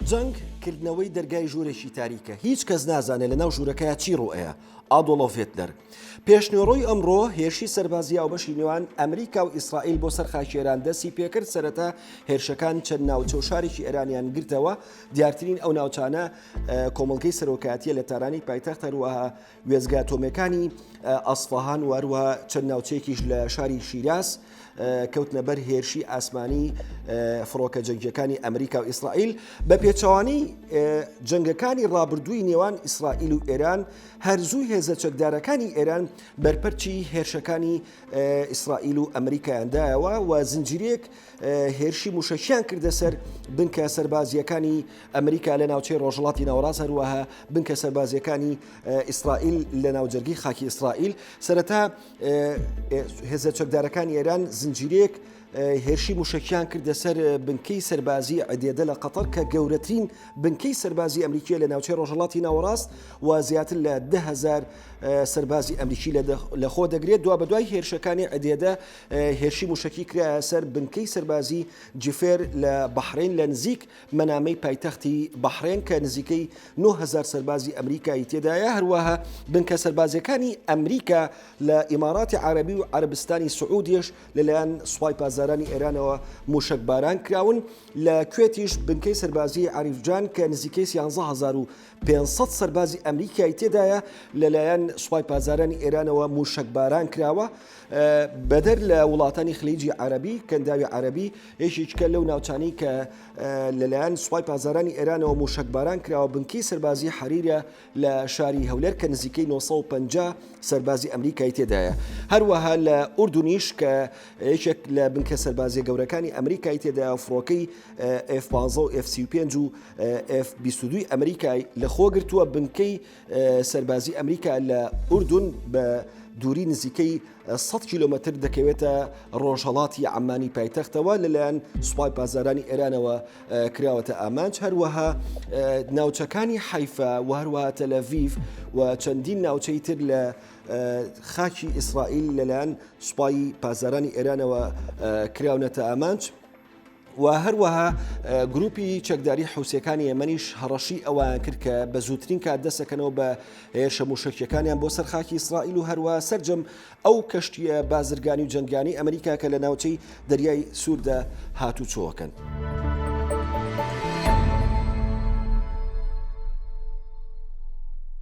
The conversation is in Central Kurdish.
جەنگ کردنەوەی دەرگای ژوورێکی تاریکە هیچ کەس نازانێت لەناو ژوورەکەیە چی ڕۆئەیە. ئادۆڵف هیتلەر پێشنیۆڕۆی ئەمڕۆ هێرشی سەربازی هاوبەشی نێوان ئەمریکا و ئیسرائیل بۆ سەر خاکێران دەستی پێکرد. سەرەتا هێرشەکان چەند ناوچە و شارێکی ئێرانیان گرتەوە. دیارترین ئەو ناوچانە کۆمەڵگەی سەرۆکایەتیە لە تارانی پایتەخت، هەروەها وێستگە ئەتۆمیەکانی ئەسفەهان و هەروەها چەند ناوچەیەکیش لە شاری شیراز کەوتنە بەر هێرشی ئاسمانی فڕۆکە جەنگیەکانی ئەمریکا و ئیسرائیل. بە پێچەوانەی جەنگەکانی ڕابردووی نێوان ئیسرائیل و ئێران هەرزووی هێزە چەکدارەکانی ئێران بەرپەرچی هێرشەکانی ئیسرائیل و ئەمریکایاندایەوە و زنجیرێک هێرشی موشەکیان کردە سەر بنکە سەربازیەکانی ئەمریکا لە ناوچەی ڕۆژهەڵاتی ناوەڕاست، هەروەها بنکە سەربازیەکانی ئیسرائیل لە ناوجەرگی خاکی ئیسرائیل. سەرەتا هێزە چەکدارەکانی ئێران زنجیرێک هێرشی موشەکیان کردە سەر بنکەی سەربازی عدێدە لە قەتەر کە گەورەترین بنکەی سەربازی ئەمریکیە لە ناوچەی ڕۆژهەڵاتی ناوەڕاست و زیاتر لە 10,000 سەربازی ئەمریکی لە خۆ دەگرێت. دوا بەدوای هێرشەکانی عدێدە هێرشی موشەکی کرایە سەر بنکەی سەربازی جفێر لە بەحرین لە نزیک مەنامەی پایتەختی بەحرین کە نزیکەی 9,000 سەربازی ئەمریکایی تێدایە. هەروەها بنکە سەربازیەکانی ئەمریکا لە ئیماراتی عەرەبی و عەربستانی سعودیش لەلایەن سوپای پازارانی ئێرانەوە موشکباران کراون. لە کوێتیش بنکەی سەربازی عەریفجان کە نزیکەی 11,500 سەربازی ئەمریکایی تێدایە لەلایەن سوپای پازارانی ئێرانەوە موشکباران کراوە. بەدەر لە وڵاتانی خلیجی عەرەبی کەنداوی عەرەبی یەکێکە لەو ناوچانی کە لەلایەن سوپای پازارانی ئێرانەوە موشکباران کراوە بنکەی سەربازی حەریرە لە شاری هەولێر کە نزیکەی 950 سەربازی ئەمریکایی تێدایە. هەروەها لە ئوردونیش کە یەکێک لە بنکە سەربازی گەورەکانی ئەمریکایی تێدایە فڕۆکەی F-15 و F-35 و F-22 ئەمریکای لەخۆ گرتووە. بنکەی سەربازی ئەمریکا لە ئوردون بە دووری نزیکەی 100 کیلۆمەتر دەکەوێتە ڕۆژهەڵاتی عەمانی پایتەختەوە لەلایەن سوپای پازارانی ئێرانەوە کراوەتە ئامانج. هەروەها ناوچەکانی حەیفا و هەروەها تەلەڤیڤ و چەندین ناوچەی تر لە خاکی ئیسرائیل لەلایەن سوپای پازارانی ئێرانەوە کراونەتە ئامانج. و هەروەها گروپی چەکداری حوسیەکانی ئێمەنیش هەڕەشی ئەوان کرد کە بە زووترین کات دەسەکەنەوە بە هێرشە موشەکیەکانیان بۆ سەرخاکی ئیسرائیل و هەروەها سەرجەم ئەو کەشتیە بازرگانی و جەنگیانی ئەمریکا کە لە ناوچەی دەریای سووردا هاتوچۆکەن.